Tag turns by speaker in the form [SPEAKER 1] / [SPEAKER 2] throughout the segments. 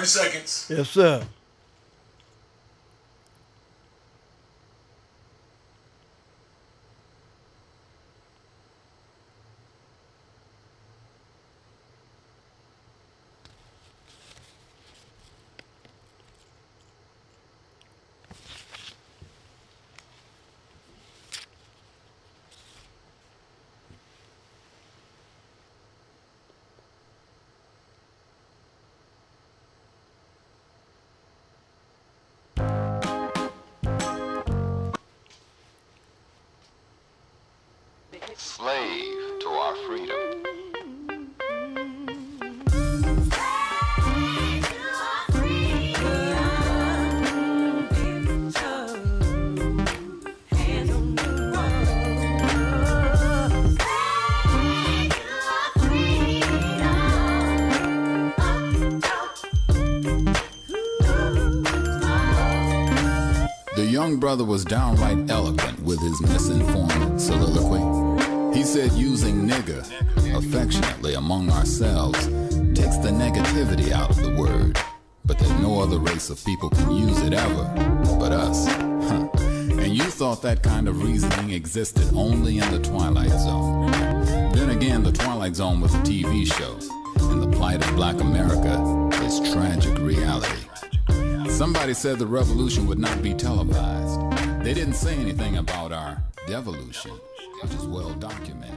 [SPEAKER 1] seconds.
[SPEAKER 2] Yes, sir.
[SPEAKER 3] Slave to our freedom.
[SPEAKER 4] The young brother was downright eloquent with his misinformed soliloquy. He said using nigger affectionately among ourselves takes the negativity out of the word, but that no other race of people can use it ever but us. And you thought that kind of reasoning existed only in the Twilight Zone. Then again, the Twilight Zone was a TV show, and the plight of black America is tragic reality. Somebody said the revolution would not be televised. They didn't say anything about our devolution, which is well documented.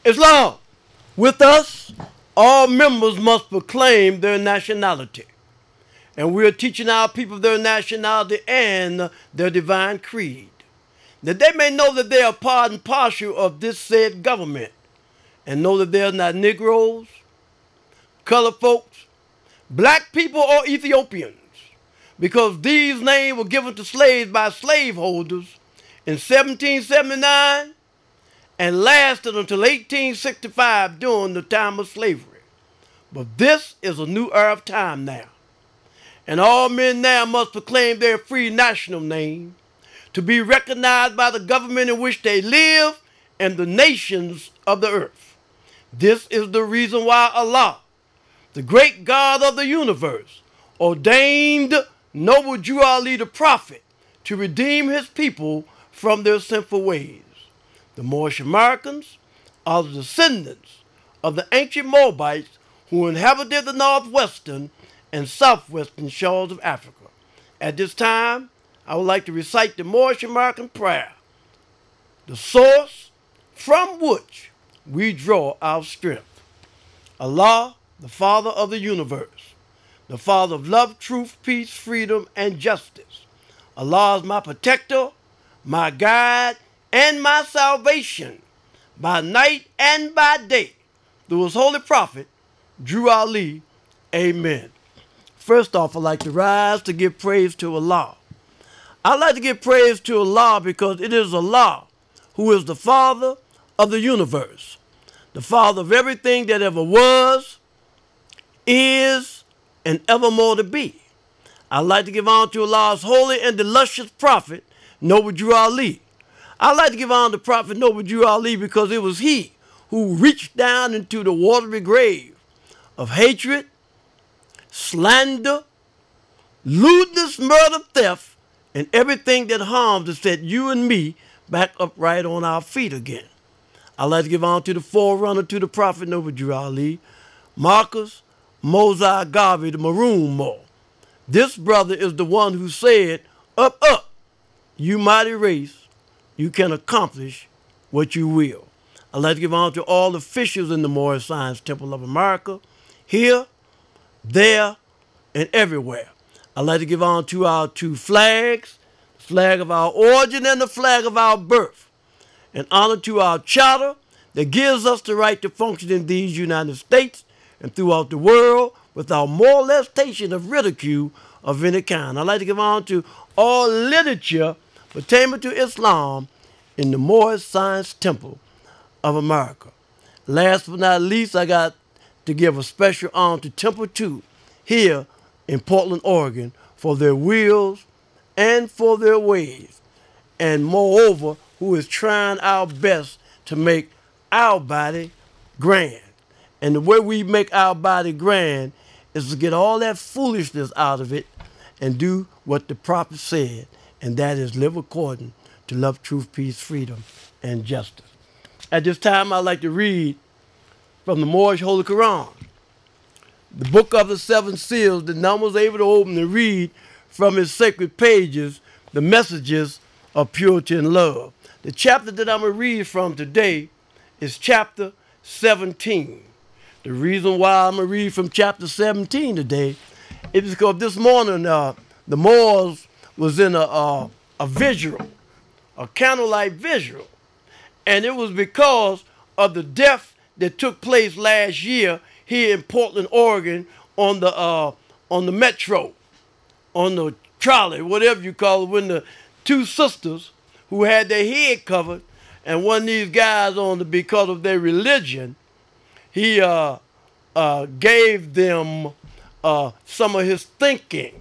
[SPEAKER 2] Islam. With us, all members must proclaim their nationality. And we are teaching our people their nationality and their divine creed, that they may know that they are part and parcel of this said government, and know that they are not Negroes, colored folks, black people, or Ethiopians, because these names were given to slaves by slaveholders in 1779 and lasted until 1865 during the time of slavery. But this is a new era of time now. And all men now must proclaim their free national name to be recognized by the government in which they live and the nations of the earth. This is the reason why Allah, the great God of the universe, ordained noble Jew Ali the prophet to redeem his people from their sinful ways. The Moorish Americans are the descendants of the ancient Moabites who inhabited the northwestern and southwestern shores of Africa. At this time, I would like to recite the Moorish American prayer, the source from which we draw our strength. Allah, the Father of the universe, the Father of love, truth, peace, freedom, and justice. Allah is my protector, my guide, and my salvation by night and by day through his holy prophet, Drew Ali. Amen. First off, I'd like to rise to give praise to Allah. I'd like to give praise to Allah because it is Allah who is the Father of the universe, the Father of everything that ever was, is, and evermore to be. I'd like to give honor to Allah's holy and illustrious prophet, noble Drew Ali. I'd like to give honor to Prophet Noble Drew Ali because it was he who reached down into the watery grave of hatred, slander, lewdness, murder, theft, and everything that harms to set you and me back upright on our feet again. I'd like to give honor to the forerunner to the Prophet Noble Drew Ali, Marcus Mosiah Garvey, the Maroon Mo. This brother is the one who said, "Up, up, you mighty race. You can accomplish what you will." I'd like to give honor to all officials in the Moorish Science Temple of America, here, there, and everywhere. I'd like to give honor to our two flags, flag of our origin and the flag of our birth, in honor to our charter that gives us the right to function in these United States and throughout the world without molestation of ridicule of any kind. I'd like to give honor to all literature pertaining to Islam in the Moorish Science Temple of America. Last but not least, I got to give a special honor to Temple 2 here in Portland, Oregon, for their wills and for their ways, and moreover, who is trying our best to make our body grand. And the way we make our body grand is to get all that foolishness out of it and do what the prophet said, and that is live according to love, truth, peace, freedom, and justice. At this time, I'd like to read from the Moorish Holy Quran, the book of the seven seals, that none was able to open and read from its sacred pages the messages of purity and love. The chapter that I'm going to read from today is chapter 17. The reason why I'm going to read from chapter 17 today is because this morning the Moors was in a visual, a candlelight visual, and it was because of the death that took place last year here in Portland, Oregon, on the metro, on the trolley, whatever you call it, when the two sisters who had their head covered, and one of these guys, because of their religion, he gave them some of his thinking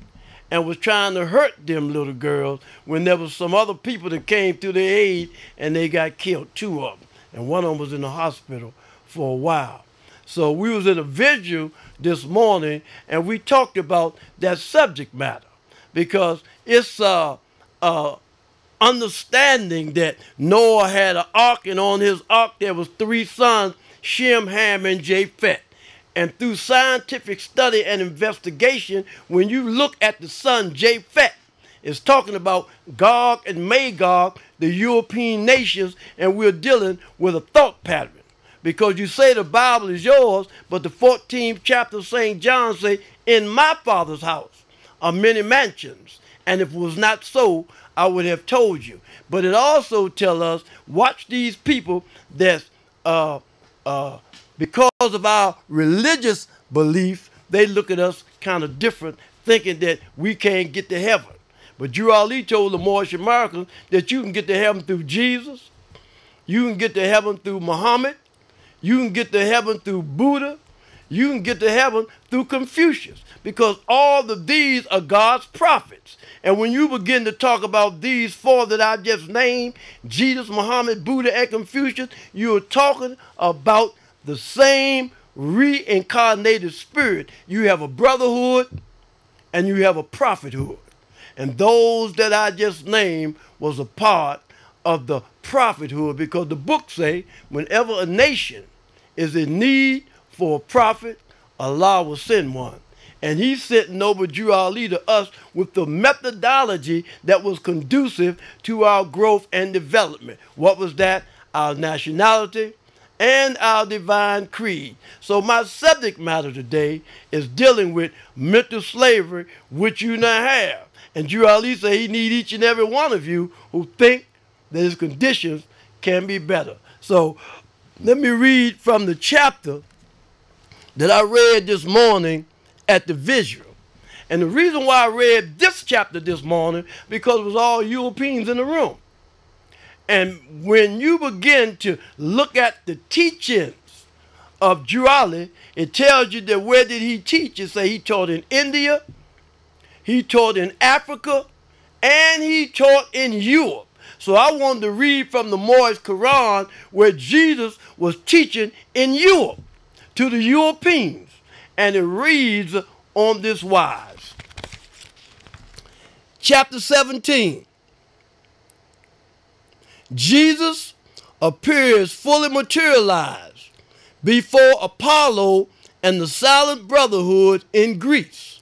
[SPEAKER 2] and was trying to hurt them little girls when there was some other people that came to their aid and they got killed, two of them. And one of them was in the hospital for a while. So we was in a vigil this morning and we talked about that subject matter because it's understanding that Noah had an ark, and on his ark there was three sons, Shem, Ham, and Japheth. And through scientific study and investigation, when you look at the son Japheth, it's talking about Gog and Magog, the European nations, and we're dealing with a thought pattern. Because you say the Bible is yours, but the 14th chapter of St. John say, in my Father's house are many mansions, and if it was not so, I would have told you. But it also tells us, watch these people that's because of our religious belief, they look at us kind of different, thinking that we can't get to heaven. But Drew Ali told the Moorish Americans that you can get to heaven through Jesus, you can get to heaven through Muhammad, you can get to heaven through Buddha, you can get to heaven through Confucius, because all of these are God's prophets. And when you begin to talk about these four that I just named, Jesus, Muhammad, Buddha, and Confucius, you're talking about the same reincarnated spirit. You have a brotherhood and you have a prophethood. And those that I just named was a part of the prophethood, because the book say whenever a nation is in need for a prophet, Allah will send one. And he sent Noble Drew Ali to us with the methodology that was conducive to our growth and development. What was that? Our nationality and our divine creed. So my subject matter today is dealing with mental slavery, which you now have. And Drew Ali said he need each and every one of you who think that his conditions can be better. So let me read from the chapter that I read this morning at the visual. And the reason why I read this chapter this morning, because it was all Europeans in the room. And when you begin to look at the teachings of Drew Ali, it tells you that where did he teach? It say he taught in India, he taught in Africa, and he taught in Europe. So I wanted to read from the Moorish Quran where Jesus was teaching in Europe to the Europeans. And it reads on this wise. Chapter 17. Jesus appears fully materialized before Apollo and the Silent Brotherhood in Greece.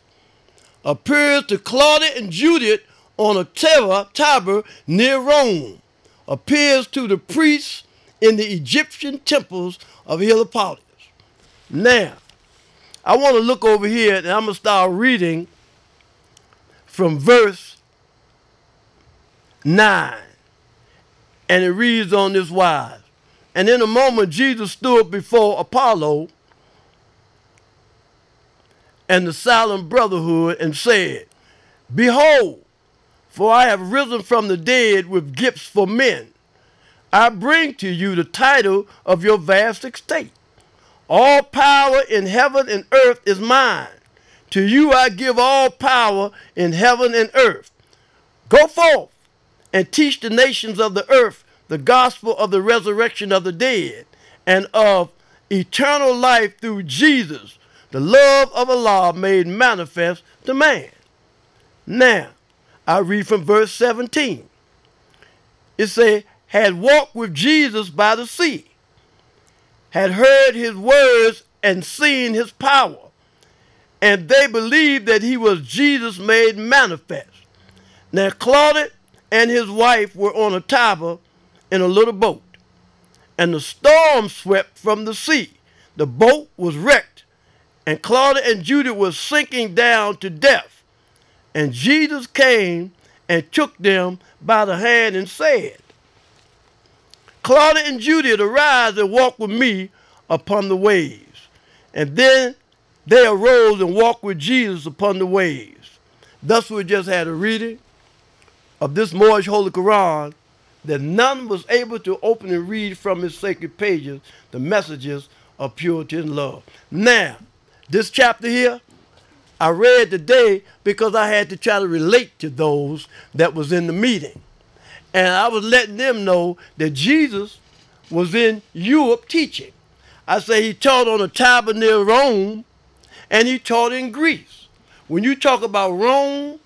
[SPEAKER 2] Appears to Claudia and Judith on a Tiber near Rome. Appears to the priests in the Egyptian temples of Heliopolis. Now, I want to look over here and I'm going to start reading from verse 9. And it reads on this wise. And in a moment Jesus stood before Apollo and the silent brotherhood and said, Behold, for I have risen from the dead with gifts for men. I bring to you the title of your vast estate. All power in heaven and earth is mine. To you I give all power in heaven and earth. Go forth and teach the nations of the earth the gospel of the resurrection of the dead and of eternal life through Jesus, the love of Allah made manifest to man. Now, I read from verse 17. It says, had walked with Jesus by the sea, had heard his words and seen his power, and they believed that he was Jesus made manifest. Now Claude and his wife were on a tower in a little boat, and the storm swept from the sea. The boat was wrecked, and Claude and Judy were sinking down to death. And Jesus came and took them by the hand and said, Claude and Judy, arise and walk with me upon the waves. And then they arose and walked with Jesus upon the waves. Thus we just had a reading of this Moorish Holy Quran that none was able to open and read from its sacred pages the messages of purity and love. Now, this chapter here, I read today because I had to try to relate to those that was in the meeting. And I was letting them know that Jesus was in Europe teaching. I say he taught on a tower near Rome, and he taught in Greece. When you talk about Rome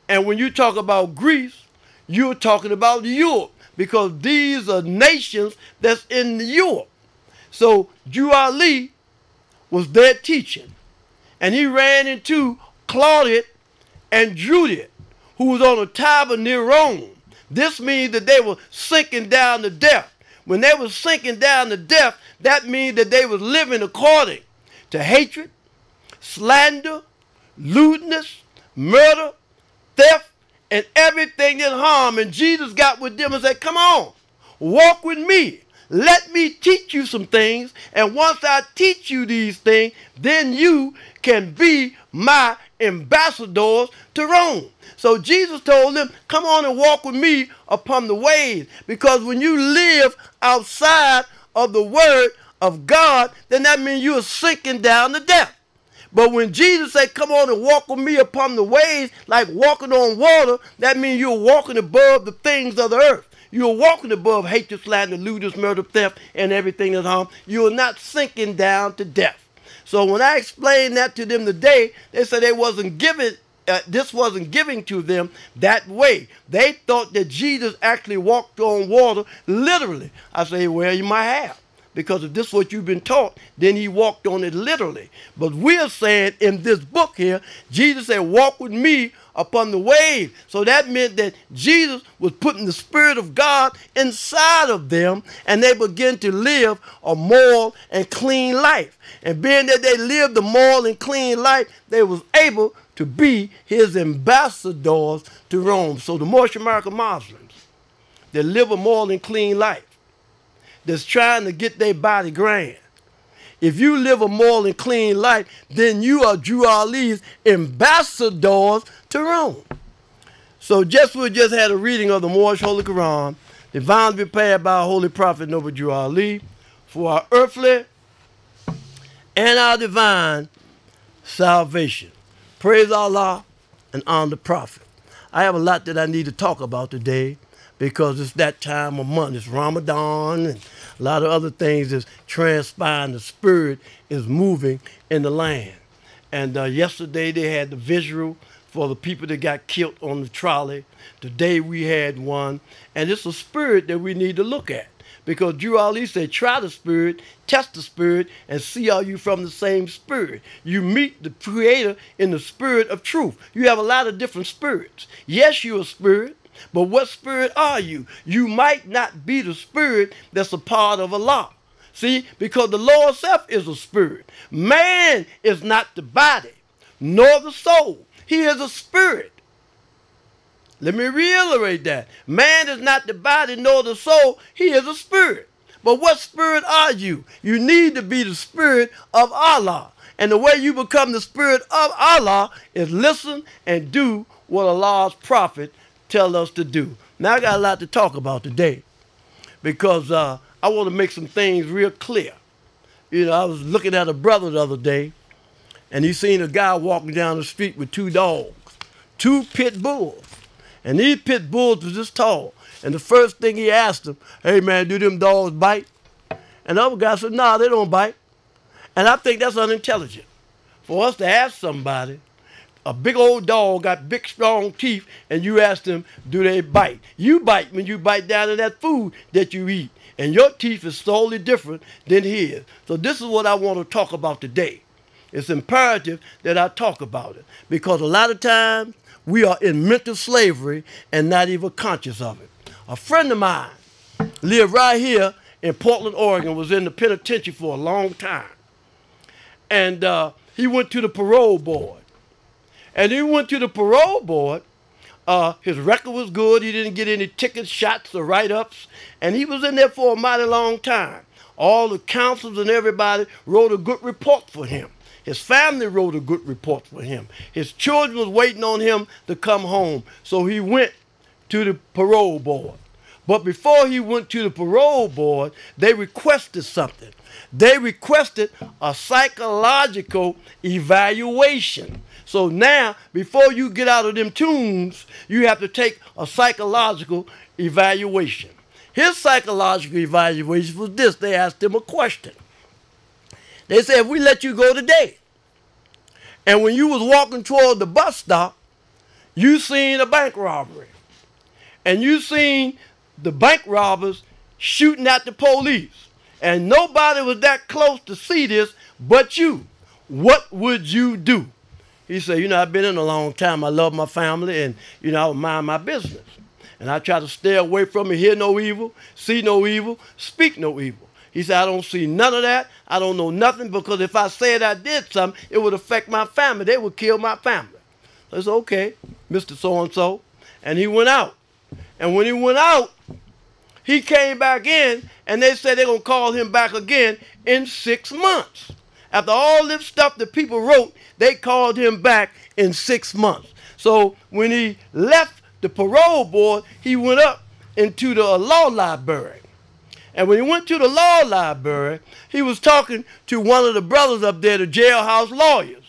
[SPEAKER 2] and when you talk about Greece, you're talking about Europe, because these are nations that's in Europe. So Drew Ali was there teaching, and he ran into Claude and Judy, who was on a tower near Rome. This means that they were sinking down to death. When they were sinking down to death, that means that they was living according to hatred, slander, lewdness, murder, theft, and everything that harm. And Jesus got with them and said, come on, walk with me. Let me teach you some things. And once I teach you these things, then you can be my ambassadors to Rome. So Jesus told them, come on and walk with me upon the waves. Because when you live outside of the word of God, then that means you are sinking down to death. But when Jesus said, come on and walk with me upon the waves, like walking on water, that means you're walking above the things of the earth. You're walking above hatred, slander, lewdness, murder, theft, and everything that's harm. You're not sinking down to death. So when I explained that to them today, they said they wasn't giving, this wasn't giving to them that way. They thought that Jesus actually walked on water literally. I say, well, you might have. Because if this is what you've been taught, then he walked on it literally. But we're saying in this book here, Jesus said, walk with me upon the wave. So that meant that Jesus was putting the Spirit of God inside of them, and they began to live a moral and clean life. And being that they lived a moral and clean life, they was able to be his ambassadors to Rome. So the Moorish American Muslims that live a moral and clean life, that's trying to get their body grand, if you live a moral and clean life, then you are Drew Ali's ambassadors to Rome. So we just had a reading of the Moorish Holy Quran, divinely prepared by our Holy Prophet Noble Drew Ali, for our earthly and our divine salvation. Praise Allah and honor the Prophet. I have a lot that I need to talk about today, because it's that time of month. It's Ramadan and a lot of other things that's transpiring. The Spirit is moving in the land. And yesterday they had the visual for the people that got killed on the trolley. Today we had one. And it's a spirit that we need to look at. Because Drew Ali said, try the Spirit, test the Spirit, and see are you from the same Spirit. You meet the Creator in the Spirit of truth. You have a lot of different spirits. Yes, you're a spirit. But what spirit are you? You might not be the spirit that's a part of Allah. See, because the Lord self is a spirit. Man is not the body, nor the soul. He is a spirit. Let me reiterate that. Man is not the body nor the soul. He is a spirit. But what spirit are you? You need to be the spirit of Allah. And the way you become the spirit of Allah is listen and do what Allah's prophet tell us to do. Now I got a lot to talk about today because I want to make some things real clear. You know, I was looking at a brother the other day, and he seen a guy walking down the street with 2 dogs, 2 pit bulls. And these pit bulls was this tall. And the first thing he asked them, hey man, do them dogs bite? And the other guy said, nah, they don't bite. And I think that's unintelligent. For us to ask somebody, a big old dog got big strong teeth, and you ask them, do they bite? You bite when you bite down in that food that you eat. And your teeth is totally different than his. So this is what I want to talk about today. It's imperative that I talk about it. Because a lot of times, we are in mental slavery and not even conscious of it. A friend of mine lived right here in Portland, Oregon, was in the penitentiary for a long time. And he went to the parole board. And he went to the parole board. His record was good. He didn't get any tickets, shots, or write-ups. And he was in there for a mighty long time. All the counselors and everybody wrote a good report for him. His family wrote a good report for him. His children was waiting on him to come home. So he went to the parole board. But before he went to the parole board, they requested something. They requested a psychological evaluation. So now, before you get out of them tombs, you have to take a psychological evaluation. His psychological evaluation was this. They asked him a question. They said, if we let you go today, and when you was walking toward the bus stop, you seen a bank robbery. And you seen the bank robbers shooting at the police. And nobody was that close to see this but you. What would you do? He said, you know, I've been in a long time. I love my family, and, you know, I would mind my business. And I try to stay away from it, hear no evil, see no evil, speak no evil. He said, I don't see none of that. I don't know nothing, because if I said I did something, it would affect my family. They would kill my family. I said, okay, Mr. So-and-so. And he went out. And when he went out, he came back in, and they said they're going to call him back again in 6 months. After all this stuff that people wrote, they called him back in 6 months. So when he left the parole board, he went up into the law library. And when he went to the law library, he was talking to one of the brothers up there, the jailhouse lawyers.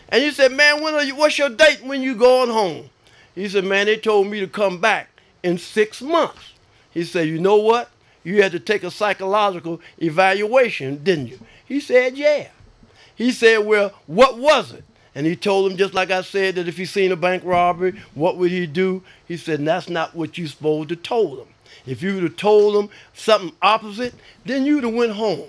[SPEAKER 2] And he said, man, what's your date when you going home? He said, man, they told me to come back in 6 months. He said, you know what? You had to take a psychological evaluation, didn't you? He said, yeah. He said, well, what was it? And he told him, just like I said, that if he seen a bank robbery, what would he do? He said, that's not what you supposed to told him. If you would have told him something opposite, then you'd have went home.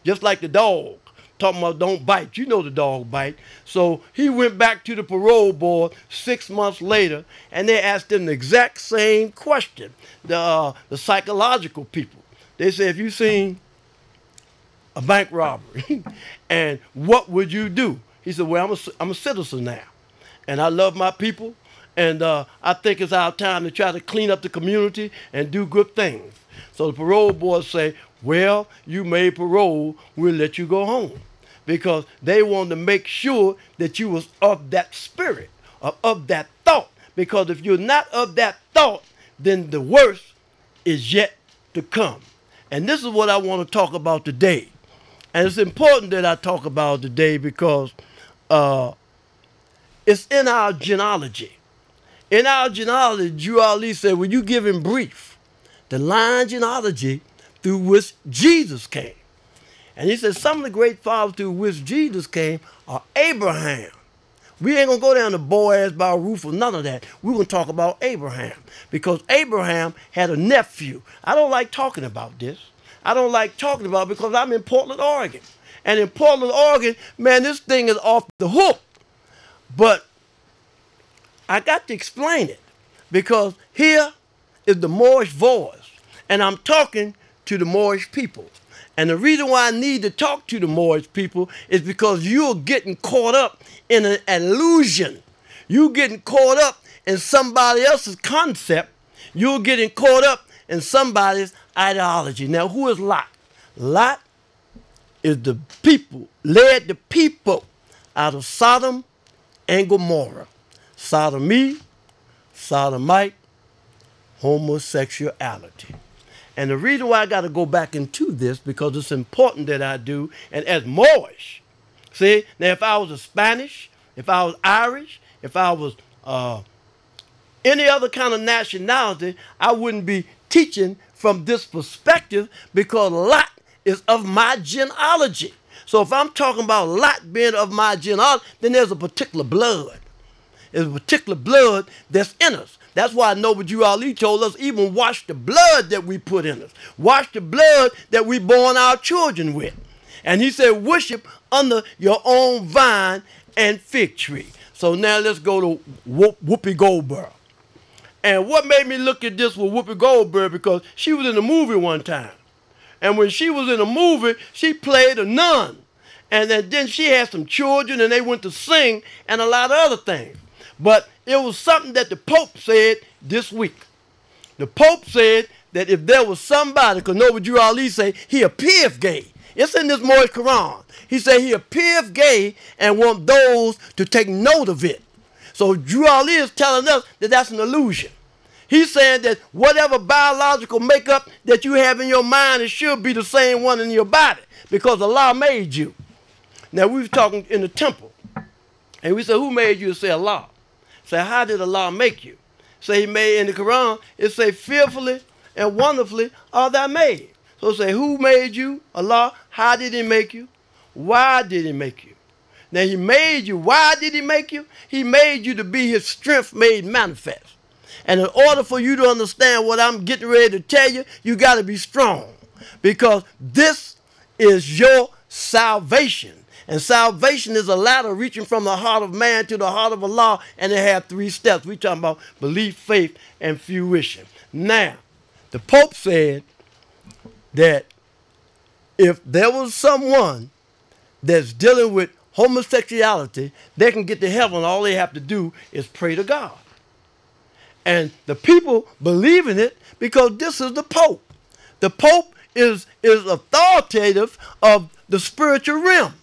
[SPEAKER 2] Just like the dog, talking about don't bite. You know the dog bite. So he went back to the parole board 6 months later, and they asked him the exact same question, the psychological people. They said, if you seen a bank robbery, and what would you do? He said, well, I'm a citizen now, and I love my people. And I think it's our time to try to clean up the community and do good things. So the parole board say, well, you made parole, we'll let you go home. Because they wanted to make sure that you was of that spirit, of that thought. Because if you're not of that thought, then the worst is yet to come. And this is what I want to talk about today. And it's important that I talk about it today because it's in our genealogy. In our genealogy, Drew Ali said, when you give in brief, the line genealogy through which Jesus came. And he said some of the great fathers through which Jesus came are Abraham. We ain't going to go down to Boaz by Ruth or none of that. We're going to talk about Abraham. Because Abraham had a nephew. I don't like talking about this. I don't like talking about it because I'm in Portland, Oregon. And in Portland, Oregon, man, this thing is off the hook. But I got to explain it because here is the Moorish voice, and I'm talking to the Moorish people. And the reason why I need to talk to the Moorish people is because you're getting caught up in an illusion. You're getting caught up in somebody else's concept. You're getting caught up in somebody's ideology. Now, who is Lot? Lot is the people, led the people out of Sodom and Gomorrah. Sodomy, sodomite, homosexuality. And the reason why I got to go back into this, because it's important that I do, and as Moorish, see, now if I was a Spanish, if I was Irish, if I was any other kind of nationality, I wouldn't be teaching from this perspective, because Lot is of my genealogy. So if I'm talking about Lot being of my genealogy, then there's a particular blood. There's a particular blood that's in us. That's why I know what you Ali told us, even wash the blood that we put in us. Wash the blood that we born our children with. And he said, worship under your own vine and fig tree. So now let's go to Whoopi Goldberg. And what made me look at this with Whoopi Goldberg, because she was in a movie one time. And when she was in a movie, she played a nun. And then she had some children, and they went to sing and a lot of other things. But it was something that the Pope said this week. The Pope said that if there was somebody, because know what Drew Ali say, he appears gay. It's in this Moorish Quran. He said he appears gay and want those to take note of it. So Drew Ali is telling us that that's an illusion. He's saying that whatever biological makeup that you have in your mind, it should be the same one in your body, because Allah made you. Now, we were talking in the temple, and we said, who made you? Say Allah. Say, how did Allah make you? Say, he made, in the Quran, it say, fearfully and wonderfully are thou made. So say, who made you? Allah. How did he make you? Why did he make you? Now, he made you. Why did he make you? He made you to be his strength made manifest. And in order for you to understand what I'm getting ready to tell you, you got to be strong, because this is your salvation. And salvation is a ladder reaching from the heart of man to the heart of Allah, and it has 3 steps. We're talking about belief, faith, and fruition. Now, the Pope said that if there was someone that's dealing with homosexuality, they can get to heaven. All they have to do is pray to God. And the people believe in it because this is the Pope. The Pope is authoritative of the spiritual realm.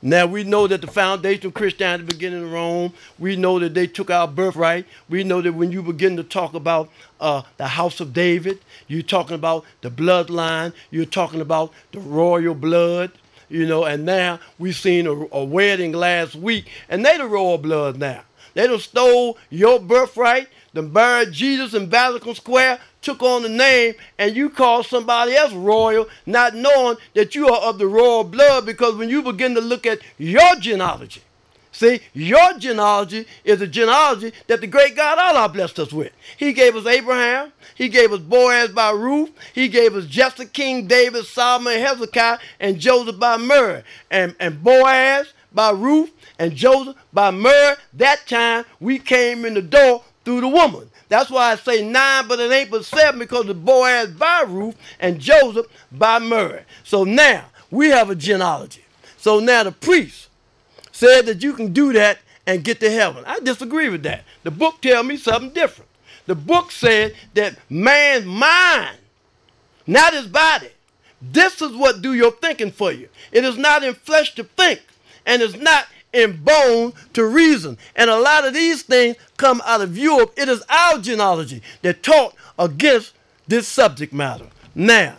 [SPEAKER 2] Now, we know that the foundation of Christianity began in Rome. We know that they took our birthright. We know that when you begin to talk about the house of David, you're talking about the bloodline. You're talking about the royal blood. You know, and now we've seen a wedding last week, and they the royal blood now. They done stole your birthright, done buried Jesus in Vatican Square, took on the name, and you call somebody else royal, not knowing that you are of the royal blood, because when you begin to look at your genealogy, see, your genealogy is a genealogy that the great God Allah blessed us with. He gave us Abraham. He gave us Boaz by Ruth. He gave us Jesse, King David, Solomon, Hezekiah, and Joseph by Mary. And Boaz by Ruth and Joseph by Mary. That time we came in the door through the woman. That's why I say 9, but it ain't but 7, because of Boaz by Ruth and Joseph by Mary. So now we have a genealogy. So now the priest said that you can do that and get to heaven. I disagree with that. The book tells me something different. The book said that man's mind, not his body, this is what do your thinking for you. It is not in flesh to think, and it's not in bone to reason. And a lot of these things come out of Europe. It is our genealogy that taught against this subject matter. Now,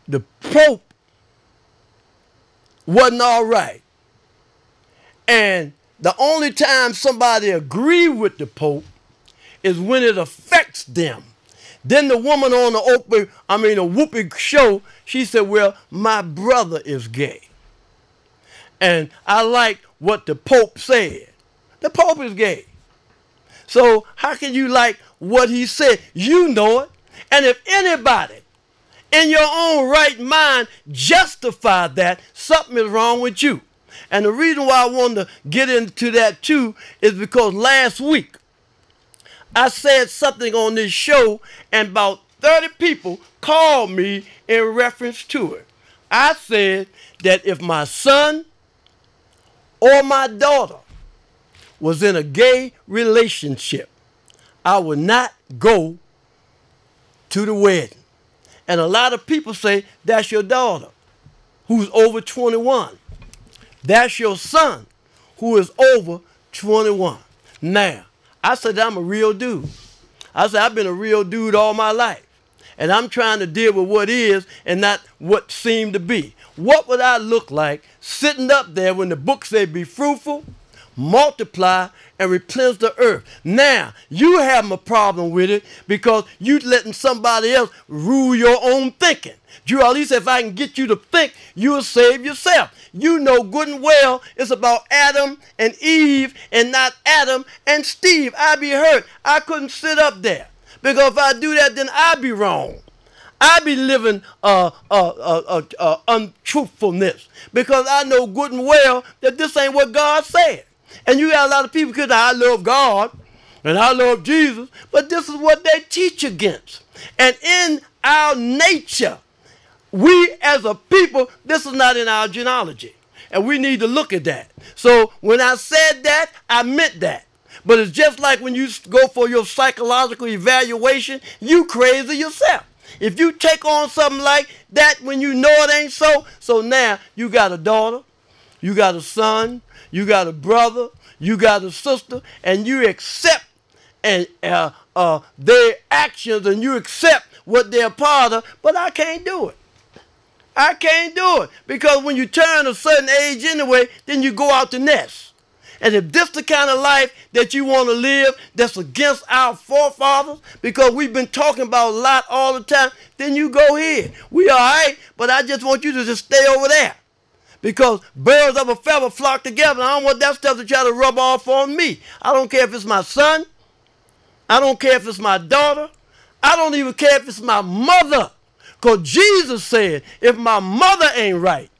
[SPEAKER 2] the Pope wasn't all right. And the only time somebody agree with the Pope is when it affects them. Then the woman on the Whoopi show, she said, well, my brother is gay. And I like what the Pope said. The Pope is gay. So how can you like what he said? You know it. And if anybody in your own right mind justify that, something is wrong with you. And the reason why I wanted to get into that too is because last week I said something on this show, and about 30 people called me in reference to it. I said that if my son or my daughter was in a gay relationship, I would not go to the wedding. And a lot of people say, that's your daughter who's over 21. That's your son who is over 21. Now, I said I'm a real dude. I said I've been a real dude all my life. And I'm trying to deal with what is and not what seemed to be. What would I look like sitting up there when the book said be fruitful, multiply, and replenish the earth? Now, you have a problem with it because you letting somebody else rule your own thinking. Drew Ali said, if I can get you to think, you will save yourself. You know good and well it's about Adam and Eve and not Adam and Steve. I'd be hurt. I couldn't sit up there. Because if I do that, then I'd be wrong. I'd be living untruthfulness. Because I know good and well that this ain't what God said. And you got a lot of people because I love God and I love Jesus, but this is what they teach against. And in our nature, we as a people, this is not in our genealogy. And we need to look at that. So when I said that, I meant that. But it's just like when you go for your psychological evaluation, you crazy yourself. If you take on something like that when you know it ain't so, so now you got a daughter, you got a son, you got a brother, you got a sister, and you accept and their actions and you accept what they're part of, but I can't do it. I can't do it because when you turn a certain age anyway, then you go out the nest. And if this the kind of life that you want to live that's against our forefathers, because we've been talking about a lot all the time, then you go here. We all right, but I just want you to just stay over there. Because birds of a feather flock together. I don't want that stuff to try to rub off on me. I don't care if it's my son. I don't care if it's my daughter. I don't even care if it's my mother. Because Jesus said, if my mother ain't right,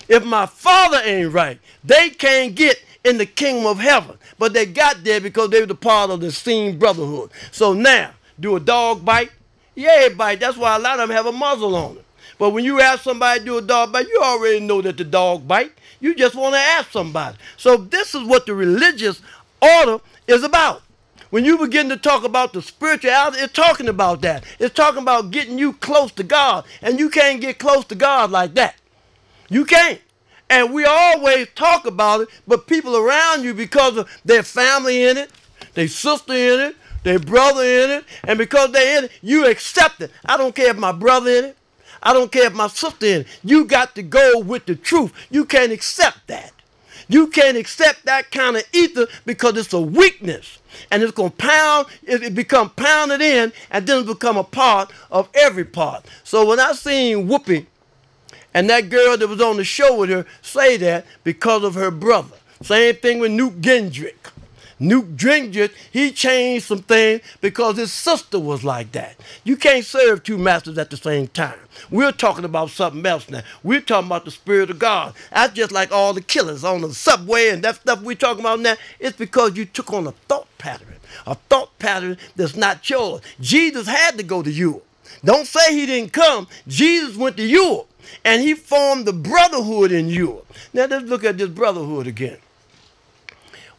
[SPEAKER 2] if my father ain't right, they can't get in the kingdom of heaven. But they got there because they were the part of the same brotherhood. So now, do a dog bite? Yeah, it bite. That's why a lot of them have a muzzle on it. But when you ask somebody to do a dog bite, you already know that the dog bite. You just want to ask somebody. So this is what the religious order is about. When you begin to talk about the spirituality, it's talking about that. It's talking about getting you close to God. And you can't get close to God like that. You can't. And we always talk about it, but people around you, because of their family in it, their sister in it, their brother in it, and because they're in it, you accept it. I don't care if my brother in it. I don't care if my sister in it. You got to go with the truth. You can't accept that. You can't accept that kind of ether because it's a weakness. And it's going to pound, it become pounded in, and then it become a part of every part. So when I seen Whoopi, and that girl that was on the show with her say that because of her brother. Same thing with Newt Gingrich. Newt Gingrich, he changed some things because his sister was like that. You can't serve two masters at the same time. We're talking about something else now. We're talking about the Spirit of God. That's just like all the killers on the subway and that stuff we're talking about now. It's because you took on a thought pattern that's not yours. Jesus had to go to Europe. Don't say he didn't come. Jesus went to Europe. And he formed the brotherhood in Europe. Now let's look at this brotherhood again.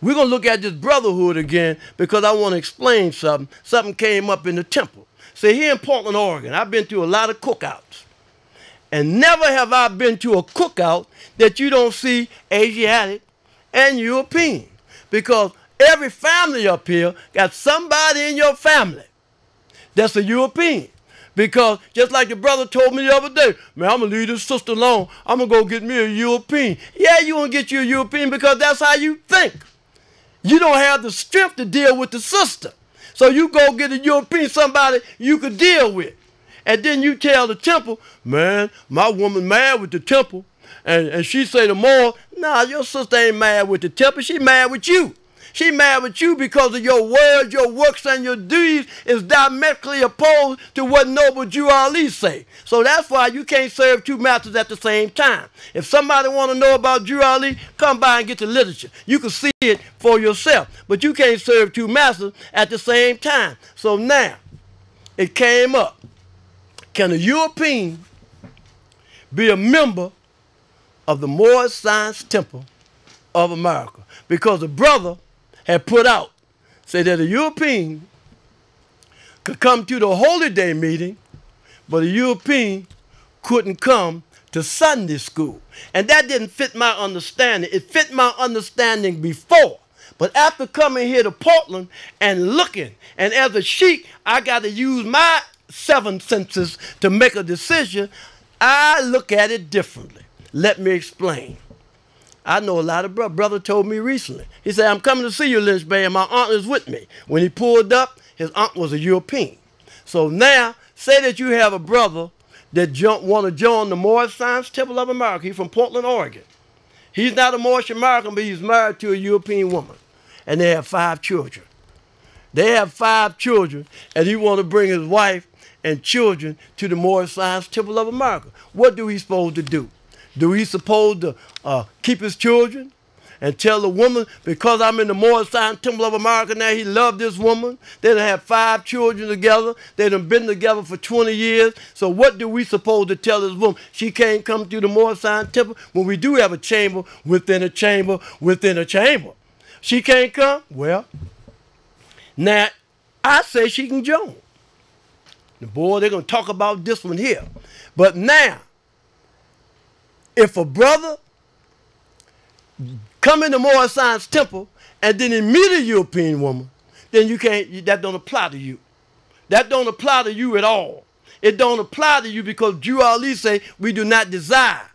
[SPEAKER 2] We're going to look at this brotherhood again because I want to explain something. Something came up in the temple. See, here in Portland, Oregon, I've been to a lot of cookouts. And never have I been to a cookout that you don't see Asiatic and European. Because every family up here got somebody in your family that's a European. Because just like the brother told me the other day, man, I'm going to leave this sister alone. I'm going to go get me a European. Yeah, you want to get you a European because that's how you think. You don't have the strength to deal with the sister. So you go get a European, somebody you could deal with. And then you tell the temple, man, my woman mad with the temple. And she say to more, nah, your sister ain't mad with the temple. She mad with you. She mad with you because of your words, your works, and your deeds is diametrically opposed to what Noble Drew Ali say. So that's why you can't serve two masters at the same time. If somebody want to know about Drew Ali, come by and get the literature. You can see it for yourself. But you can't serve two masters at the same time. So now, it came up. Can a European be a member of the Moorish Science Temple of America? Because the brother had put out, say that a European could come to the Holy Day meeting, but a European couldn't come to Sunday school. And that didn't fit my understanding. It fit my understanding before. But after coming here to Portland and looking, and as a sheik, I got to use my 7 senses to make a decision, I look at it differently. Let me explain. I know a lot of brother told me recently. He said, I'm coming to see you, Lynch-Bey, and my aunt is with me. When he pulled up, his aunt was a European. So now, say that you have a brother that want to join the Moorish Science Temple of America. He's from Portland, Oregon. He's not a Moorish American, but he's married to a European woman. And they have 5 children. They have 5 children, and he want to bring his wife and children to the Moorish Science Temple of America. What do he supposed to do? Do he supposed to keep his children and tell the woman, because I'm in the Moorish Science Temple of America now, he loved this woman? They done have 5 children together. They done been together for 20 years. So what do we supposed to tell this woman? She can't come to the Moorish Science Temple when we do have a chamber within a chamber within a chamber. She can't come? Well, now I say she can join. The boy, they're going to talk about this one here. But now, if a brother come in the Moorish Science Temple and then he meet a European woman, then you can't, that don't apply to you. That don't apply to you at all. It don't apply to you because Jew Ali say we do not desire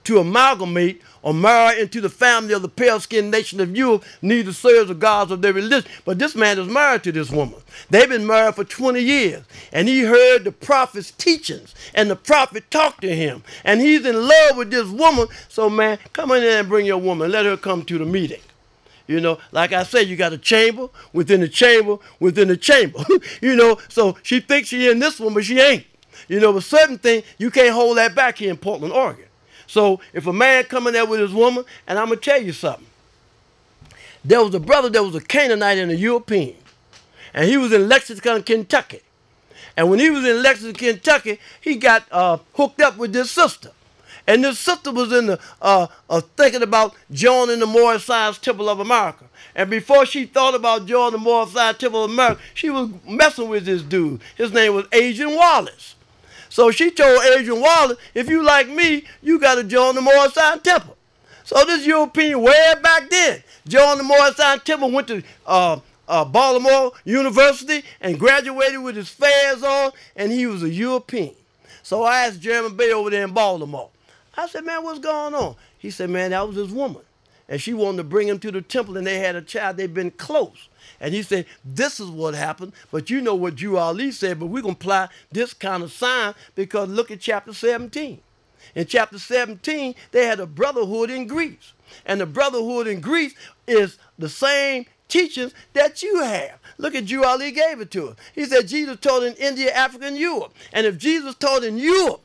[SPEAKER 2] to amalgamate or marry into the family of the pale-skinned nation of Europe, neither serves the gods of their religion. But this man is married to this woman. They've been married for 20 years. And he heard the prophet's teachings. And the prophet talked to him. And he's in love with this woman. So, man, come in there and bring your woman. Let her come to the meeting. You know, like I said, you got a chamber within a chamber within a chamber. You know, so she thinks she in this one, but she ain't. You know, but certain things, you can't hold that back here in Portland, Oregon. So if a man come in there with his woman, and I'm going to tell you something. There was a brother that was a Canaanite and a European. And he was in Lexington, Kentucky. And when he was in Lexington, Kentucky, he got hooked up with this sister. And this sister was in the thinking about joining the Moorish Science Temple of America. And before she thought about joining the Moorish Science Temple of America, she was messing with this dude. His name was Adrian Wallace. So she told Adrian Wallace, if you like me, you got to join the Moorish Science Temple. So this European way back then joined the Moorish Science Temple, went to Baltimore University and graduated with his fairs on, and he was a European. So I asked Jeremy Bey over there in Baltimore. I said, man, what's going on? He said, man, that was his woman. And she wanted to bring him to the temple, and they had a child. They'd been close. And he said, this is what happened. But you know what Jew Ali said, but we're going to apply this kind of sign because look at chapter 17. In chapter 17, they had a brotherhood in Greece. And the brotherhood in Greece is the same teachings that you have. Look at Jew Ali gave it to us. He said Jesus taught in India, Africa, and Europe. And if Jesus taught in Europe,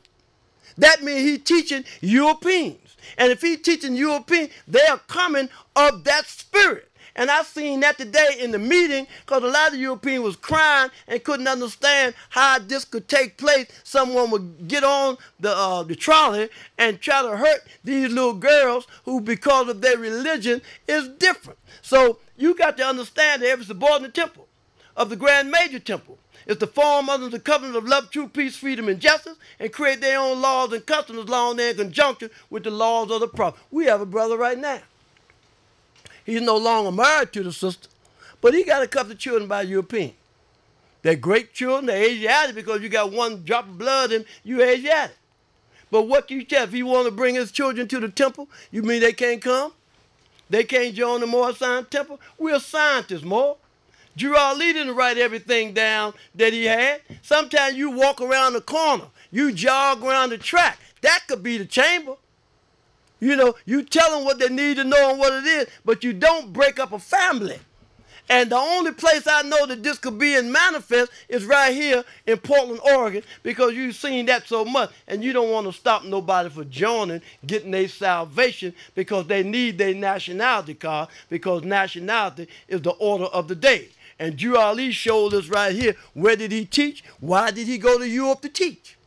[SPEAKER 2] that means he's teaching Europeans. And if he's teaching Europeans, they are coming of that spirit. And I seen that today in the meeting because a lot of Europeans was crying and couldn't understand how this could take place. Someone would get on the trolley and try to hurt these little girls who, because of their religion, is different. So you got to understand that every subordinate temple of the Grand Major Temple is to form under the covenant of love, truth, peace, freedom, and justice, and create their own laws and customs along there in conjunction with the laws of the prophet. We have a brother right now. He's no longer married to the sister, but he got a couple of children by European. They're great children, they're Asiatic because you got one drop of blood and you Asiatic. But what you tell, if he want to bring his children to the temple, you mean they can't come? They can't join the Moorish Science Temple? We're scientists, more. Drew Ali didn't write everything down that he had. Sometimes you walk around the corner, you jog around the track. That could be the chamber. You know, you tell them what they need to know and what it is, but you don't break up a family. And the only place I know that this could be in manifest is right here in Portland, Oregon, because you've seen that so much. And you don't want to stop nobody from joining, getting their salvation, because they need their nationality card, because nationality is the order of the day. And Drew Ali showed us right here, where did he teach? Why did he go to Europe to teach?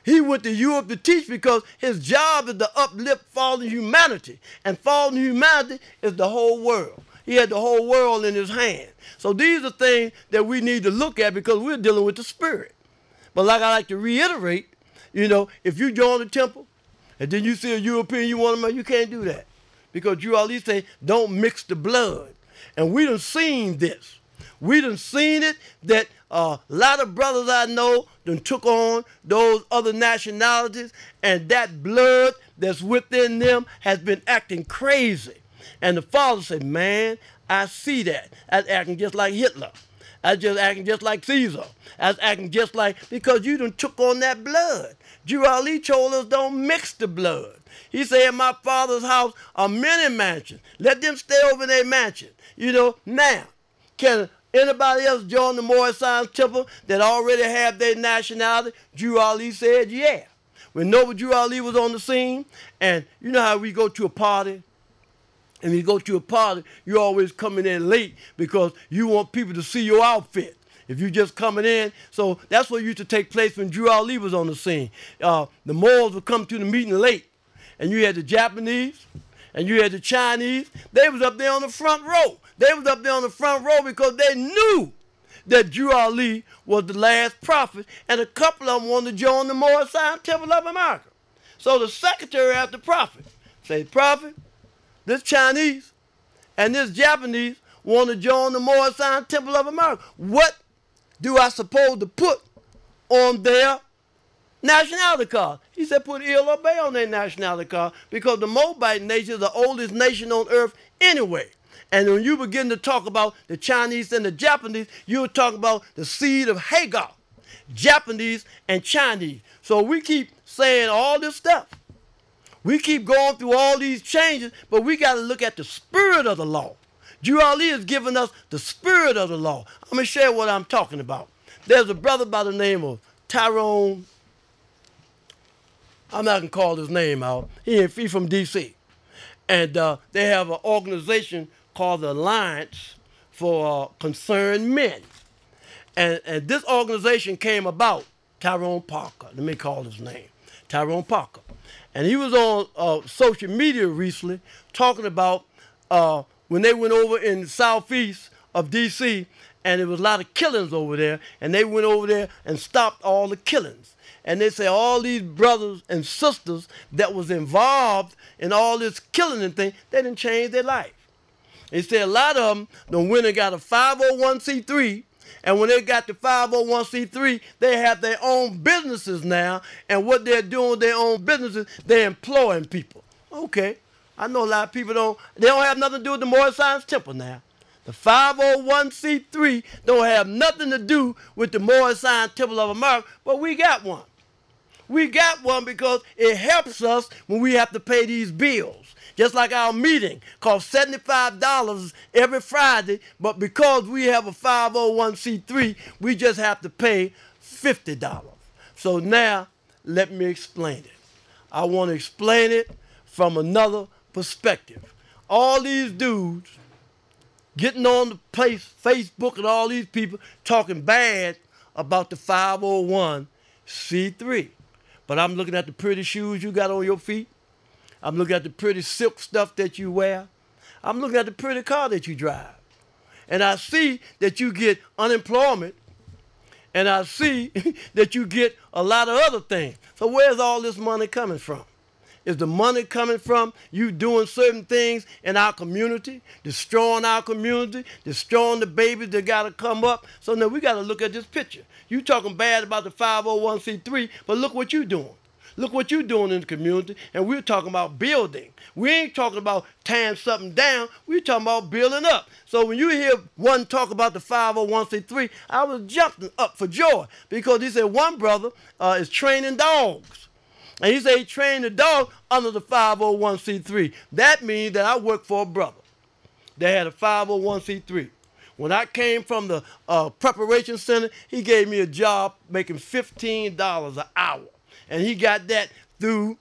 [SPEAKER 2] He went to Europe to teach because his job is to uplift fallen humanity. And fallen humanity is the whole world. He had the whole world in his hand. So these are things that we need to look at because we're dealing with the spirit. But like I like to reiterate, you know, if you join the temple and then you see a European, you want them, you can't do that. Because you at least say, don't mix the blood. And we done seen this. We done seen it that a lot of brothers I know done took on those other nationalities, and that blood that's within them has been acting crazy. And the father said, man, I see that. That's acting just like Hitler. That's just acting just like Caesar. That's acting just like, because you done took on that blood. Drew Ali told us don't mix the blood. He said, in my father's house are many mansions. Let them stay over in their mansion. You know, now, can anybody else join the Moorish temple that already have their nationality? Drew Ali said, yeah. When Noble Drew Ali was on the scene, and you know how we go to a party, and when you go to a party, you always coming in late because you want people to see your outfit. If you just coming in, so that's what used to take place when Drew Ali was on the scene. The Moors would come to the meeting late, and you had the Japanese, and you had the Chinese. They was up there on the front row. They was up there on the front row because they knew that Drew Ali was the last prophet, and a couple of them wanted to join the Moorish Temple of America. So the secretary after the prophet said, prophet, this Chinese and this Japanese want to join the Moorish Temple of America. What do I suppose to put on their nationality card? He said, put ill or Bey on their nationality card because the Moabite nation is the oldest nation on earth anyway. And when you begin to talk about the Chinese and the Japanese, you're talking about the seed of Hagar, Japanese and Chinese. So we keep saying all this stuff. We keep going through all these changes, but we got to look at the spirit of the law. Drew Ali has given us the spirit of the law. I'm going to share what I'm talking about. There's a brother by the name of Tyrone. I'm not going to call his name out. He's from D.C. And they have an organization called the Alliance for Concerned Men. And this organization came about, Tyrone Parker. Let me call his name. Tyrone Parker. And he was on social media recently talking about when they went over in the southeast of D.C., and there was a lot of killings over there, and they went over there and stopped all the killings. And they say all these brothers and sisters that was involved in all this killing and thing, they didn't change their life. They said a lot of them done went and got a 501c3, and when they got the 501c3, they have their own businesses now, and what they're doing with their own businesses, they're employing people. Okay, I know a lot of people they don't have nothing to do with the Moorish Temple now. The 501c3 don't have nothing to do with the Moorish Temple of America, but we got one. We got one because it helps us when we have to pay these bills. Just like our meeting costs $75 every Friday, but because we have a 501c3, we just have to pay $50. So now, let me explain it. I want to explain it from another perspective. All these dudes getting on the Facebook and all these people talking bad about the 501c3. But I'm looking at the pretty shoes you got on your feet. I'm looking at the pretty silk stuff that you wear. I'm looking at the pretty car that you drive. And I see that you get unemployment. And I see that you get a lot of other things. So where's all this money coming from? Is the money coming from you doing certain things in our community, destroying our community, destroying the babies that got to come up? So now we got to look at this picture. You talking bad about the 501c3, but look what you doing. Look what you're doing in the community, and we're talking about building. We ain't talking about tearing something down. We're talking about building up. So when you hear one talk about the 501c3, I was jumping up for joy because he said one brother is training dogs. And he said he trained the dog under the 501c3. That means that I work for a brother that had a 501c3. When I came from the preparation center, he gave me a job making $15 an hour. And he got that through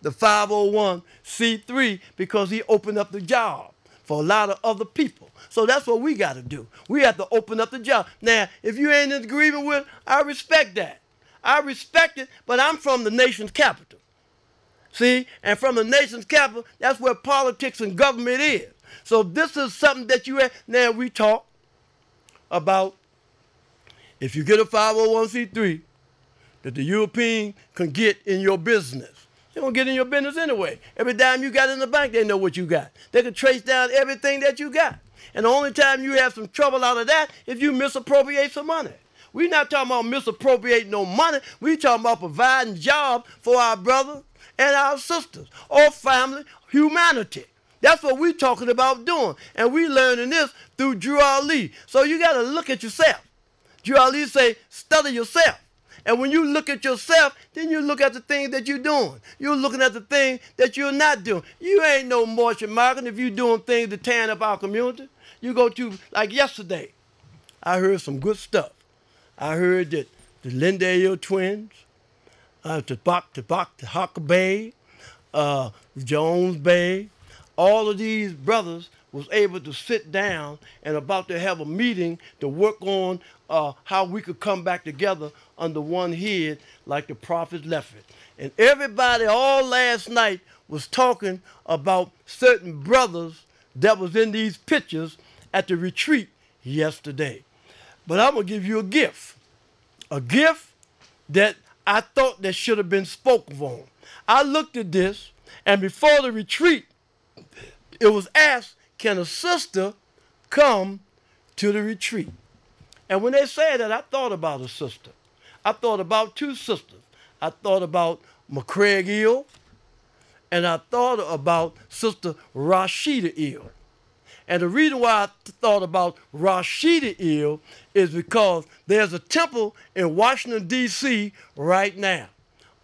[SPEAKER 2] the 501c3 because he opened up the job for a lot of other people. So that's what we got to do. We have to open up the job. Now, if you ain't in agreement with it, I respect that. I respect it, but I'm from the nation's capital. See? And from the nation's capital, that's where politics and government is. So this is something that you have. Now we talk about if you get a 501c3 that the European can get in your business. They don't get in your business anyway. Every dime you got in the bank, they know what you got. They can trace down everything that you got. And the only time you have some trouble out of that is you misappropriate some money. We're not talking about misappropriating no money. We're talking about providing jobs for our brothers and our sisters, or family, humanity. That's what we're talking about doing. And we're learning this through Drew Ali. So you got to look at yourself. Drew Ali say, study yourself. And when you look at yourself, then you look at the things that you're doing. You're looking at the things that you're not doing. You ain't no Martian market if you're doing things to tear up our community. You go to, like yesterday, I heard some good stuff. I heard that the Lynch-Bey twins, the Lynch-Bey, Jones-Bey, all of these brothers was able to sit down and about to have a meeting to work on how we could come back together under one head like the prophets left it. And everybody all last night was talking about certain brothers that was in these pictures at the retreat yesterday. But I'm going to give you a gift that I thought that should have been spoken on. I looked at this, and before the retreat, it was asked, can a sister come to the retreat? And when they said that, I thought about a sister. I thought about two sisters. I thought about McCraig Eel, and I thought about Sister Rashida Eel. And the reason why I thought about Rashida Eel is because there's a temple in Washington, D.C. right now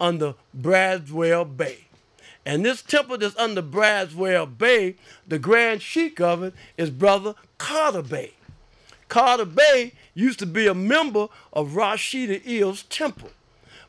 [SPEAKER 2] under Braswell Bay. And this temple that's under Braswell Bay, the Grand Sheik of it is Brother Carter Bey. Carter Bey used to be a member of Rashida Eel's temple.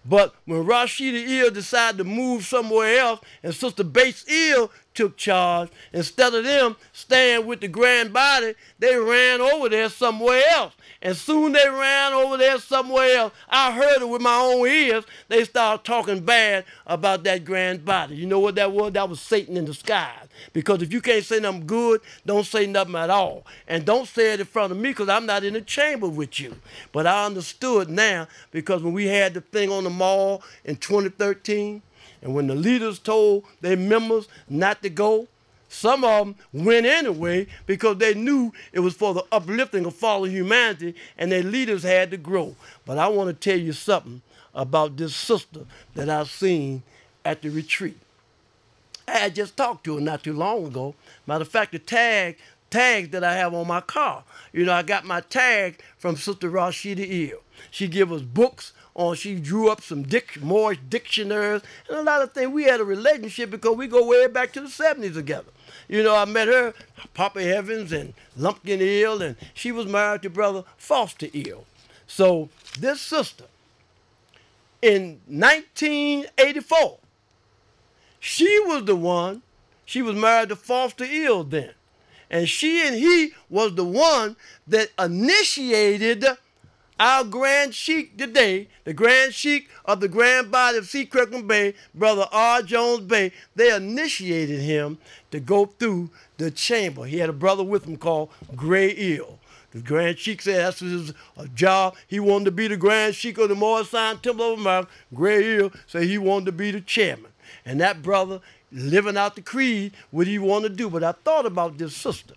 [SPEAKER 2] But when Rashida Eel decided to move somewhere else and Sister Bates Eel took charge, instead of them staying with the grand body, they ran over there somewhere else. And soon they ran over there somewhere else. I heard it with my own ears. They started talking bad about that grand body. You know what that was? That was Satan in disguise. Because if you can't say nothing good, don't say nothing at all. And don't say it in front of me because I'm not in the chamber with you. But I understood now because when we had the thing on the mall in 2013, and when the leaders told their members not to go, some of them went anyway because they knew it was for the uplifting of fallen humanity and their leaders had to grow. But I want to tell you something about this sister that I've seen at the retreat. I had just talked to her not too long ago. Matter of fact, the tags that I have on my car, you know, I got my tag from Sister Rashida Eel. She give us books on, she drew up some Moorish dictionaries and a lot of things. We had a relationship because we go way back to the 70s together. You know, I met her, Papa Evans and Lumpkin Eel, and she was married to Brother Foster Eel. So this sister, in 1984, she was the one, she was married to Foster Eel then. And she and he was the one that initiated our Grand Sheik today, the Grand Sheik of the Grand Body of C. Kirkland Bay, Brother R. Jones Bey. They initiated him to go through the chamber. He had a brother with him called Gray Eel. The Grand Sheik said that's his job. He wanted to be the Grand Sheik of the Moorish Temple of America. Gray Eel said he wanted to be the chairman. And that brother, living out the creed, what he wanted to do. But I thought about this sister.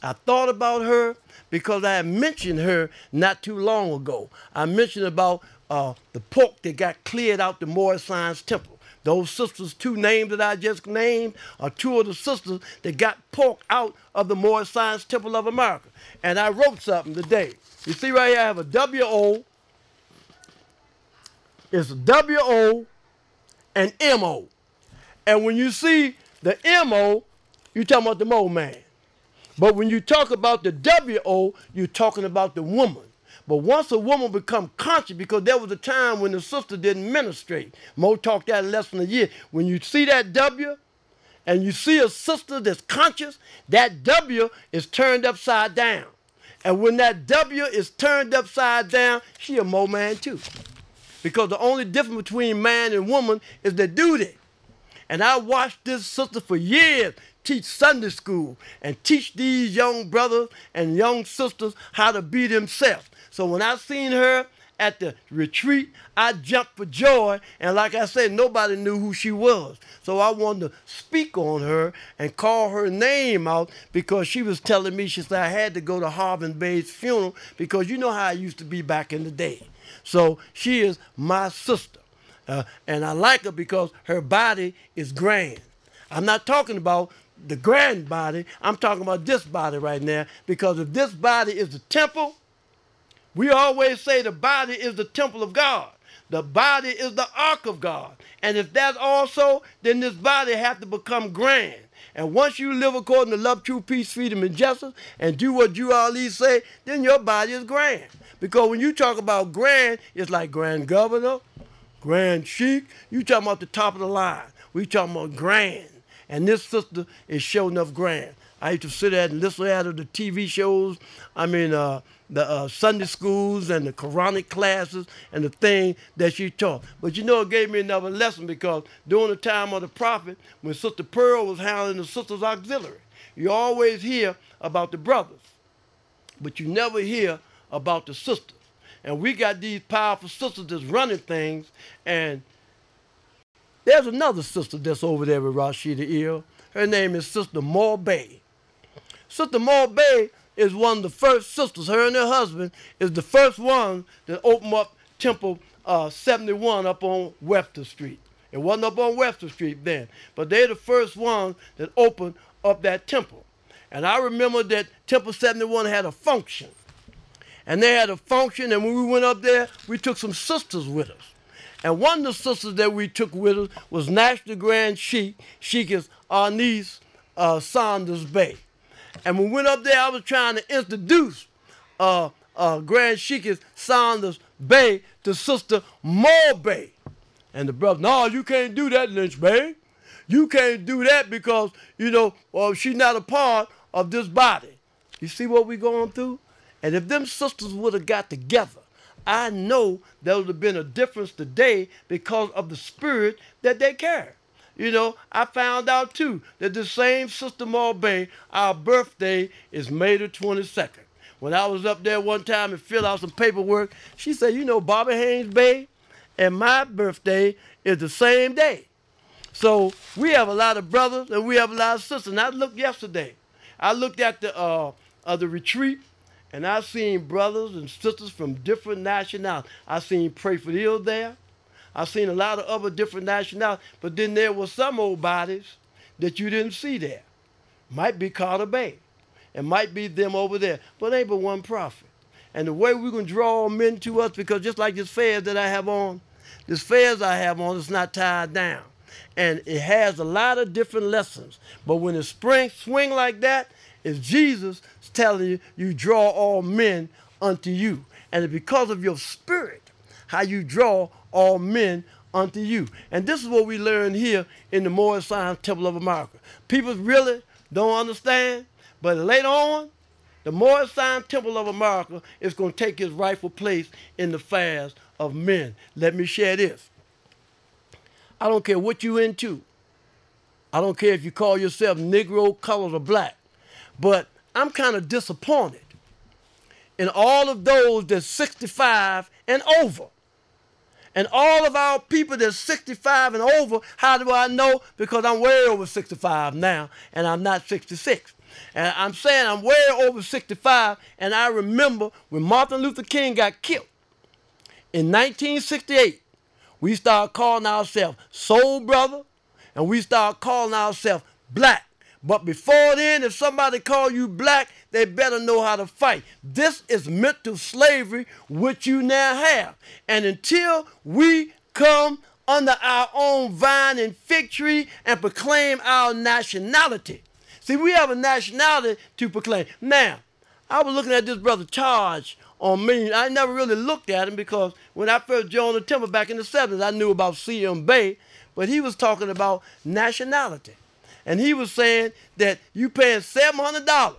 [SPEAKER 2] I thought about her because I had mentioned her not too long ago. I mentioned about the pork that got cleared out the Moorish Science Temple. Those sisters, two names that I just named, are two of the sisters that got pork out of the Moorish Science Temple of America. And I wrote something today. You see right here, I have a W-O. It's a W-O and M-O. And when you see the M-O, you're talking about the Mo man. But when you talk about the W-O, you're talking about the woman. But once a woman become conscious, because there was a time when the sister didn't ministrate. Mo talked that less than a year. When you see that W and you see a sister that's conscious, that W is turned upside down. And when that W is turned upside down, she a Mo man too. Because the only difference between man and woman is the duty. And I watched this sister for years teach Sunday school and teach these young brothers and young sisters how to be themselves. So when I seen her at the retreat, I jumped for joy, and like I said, nobody knew who she was. So I wanted to speak on her and call her name out because she was telling me, she said, I had to go to Lynch-Bey's funeral because you know how I used to be back in the day. So she is my sister, and I like her because her body is grand. I'm not talking about the grand body, I'm talking about this body right now, because if this body is the temple, we always say the body is the temple of God. The body is the ark of God. And if that's also, then this body has to become grand. And once you live according to love, truth, peace, freedom, and justice, and do what you Ali say, then your body is grand. Because when you talk about grand, it's like grand governor, grand sheik. You talking about the top of the line. We talking about grand. And this sister is sure enough grand. I used to sit there and listen at her, the TV shows, the Sunday schools and the Quranic classes and the thing that she taught. But you know, it gave me another lesson because during the time of the prophet, when Sister Pearl was handling the sisters' auxiliary, you always hear about the brothers, but you never hear about the sisters. And we got these powerful sisters that's running things, and there's another sister that's over there with Rashida Eel. Her name is Sister Lynch-Bey. Sister Lynch-Bey is one of the first sisters. Her and her husband is the first one that opened up Temple 71 up on Webster Street. It wasn't up on Webster Street then, but they're the first ones that opened up that temple. And I remember that Temple 71 had a function. And they had a function, and when we went up there, we took some sisters with us. And one of the sisters that we took with us was National Grand Sheik. Sheik is our niece, Saunders Bey. And when we went up there, I was trying to introduce Grand Sheik Saunders Bey to Sister Lynch-Bey. And the brother, no, you can't do that, Lynch-Bey. You can't do that because, you know, she's not a part of this body. You see what we're going through? And if them sisters would have got together, I know there would have been a difference today because of the spirit that they carry. You know, I found out too that the same Sister Lynch-Bey, our birthday is May the 22nd. When I was up there one time and filled out some paperwork, she said, you know, Bobby Haynes Bey and my birthday is the same day. So we have a lot of brothers and we have a lot of sisters. And I looked yesterday. I looked at the retreat, and I seen brothers and sisters from different nationalities. I seen Pray for the Ill there. I seen a lot of other different nationalities, but then there were some old bodies that you didn't see there. Might be Carter Bay. It might be them over there, but ain't but one prophet. And the way we're going to draw men to us, because just like this fez that I have on, this fez I have on is not tied down. And it has a lot of different lessons. But when it swing like that, it's Jesus telling you, you draw all men unto you. And it's because of your spirit, how you draw all men unto you. And this is what we learn here in the Moorish Science Temple of America. People really don't understand, but later on, the Moorish Science Temple of America is going to take its rightful place in the fast of men. Let me share this. I don't care what you into. I don't care if you call yourself Negro, colored, or black. But I'm kind of disappointed in all of those that's 65 and over. And all of our people that's 65 and over, how do I know? Because I'm way over 65 now, and I'm not 66. And I'm saying I'm way over 65, and I remember when Martin Luther King got killed in 1968, we started calling ourselves Soul Brother, and we started calling ourselves black. But before then, if somebody call you black, they better know how to fight. This is mental slavery, which you now have. And until we come under our own vine and fig tree and proclaim our nationality. See, we have a nationality to proclaim. Now, I was looking at this brother Charge on me. I never really looked at him because when I first joined the temple back in the 70s, I knew about C.M. Bey, but he was talking about nationality. And he was saying that you paying $700.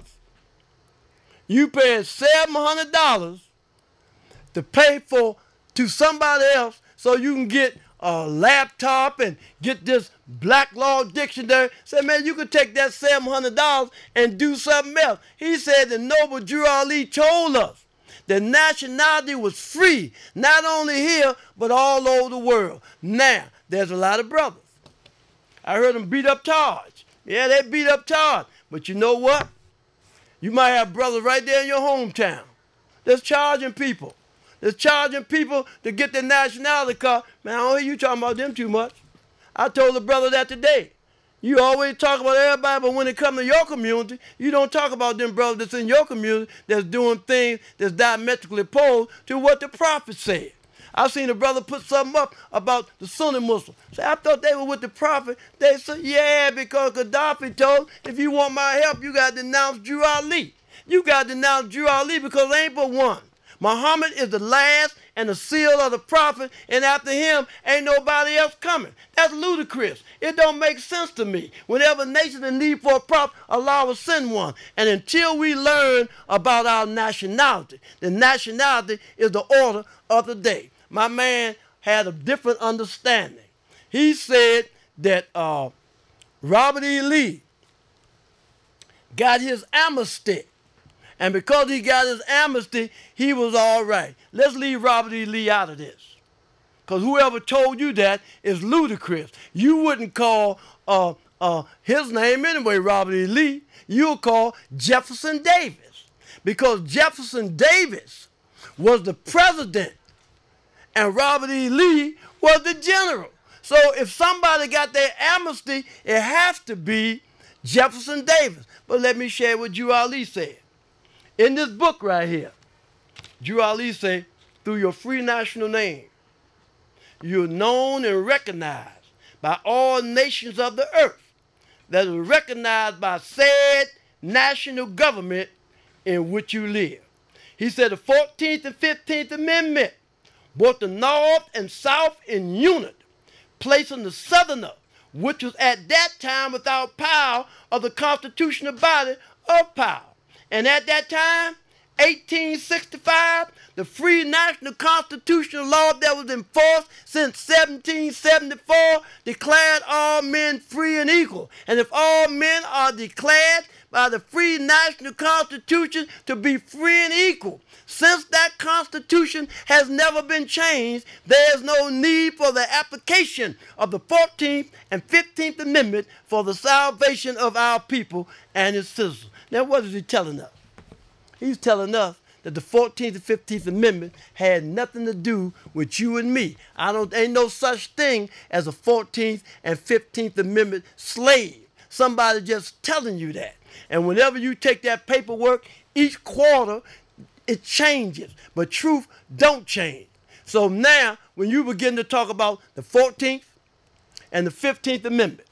[SPEAKER 2] You paying $700 to pay to somebody else so you can get laptop and get this Black Law Dictionary. Said, man, you could take that $700 and do something else. He said the noble Drew Ali told us that nationality was free, not only here, but all over the world. Now, there's a lot of brothers. I heard them beat up Taj. Yeah, they beat up Taj. But you know what? You might have brothers right there in your hometown that's charging people. That's charging people to get their nationality card. Man, I don't hear you talking about them too much. I told the brother that today. You always talk about everybody, but when it comes to your community, you don't talk about them brothers that's in your community that's doing things that's diametrically opposed to what the prophet said. I seen a brother put something up about the Sunni Muslims. Say, I thought they were with the prophet. They said, yeah, because Gaddafi told, if you want my help, you got to denounce Drew Ali. You got to denounce Drew Ali because there ain't but one. Muhammad is the last and the seal of the prophet, and after him, ain't nobody else coming. That's ludicrous. It don't make sense to me. Whenever nation in need for a prophet, Allah will send one. And until we learn about our nationality, the nationality is the order of the day. My man had a different understanding. He said that Robert E. Lee got his amnesty. And because he got his amnesty, he was all right. Let's leave Robert E. Lee out of this. Because whoever told you that is ludicrous. You wouldn't call his name anyway, Robert E. Lee. You'll call Jefferson Davis. Because Jefferson Davis was the president and Robert E. Lee was the general. So if somebody got their amnesty, it has to be Jefferson Davis. But let me share what Drew Ali said. In this book right here, Drew Ali said, through your free national name, you're known and recognized by all nations of the earth, that is recognized by said national government in which you live. He said the 14th and 15th Amendment brought the North and South in unity, placing the Southerner, which was at that time without power of the constitutional body of power. And at that time, 1865, the free national constitutional law that was in force since 1774 declared all men free and equal. And if all men are declared by the free national constitution to be free and equal, since that constitution has never been changed, there is no need for the application of the 14th and 15th Amendment for the salvation of our people and its citizens. Now, what is he telling us? He's telling us that the 14th and 15th Amendment had nothing to do with you and me. Ain't no such thing as a 14th and 15th Amendment slave. Somebody just telling you that. And whenever you take that paperwork, each quarter, it changes. But truth don't change. So now, when you begin to talk about the 14th and the 15th Amendment,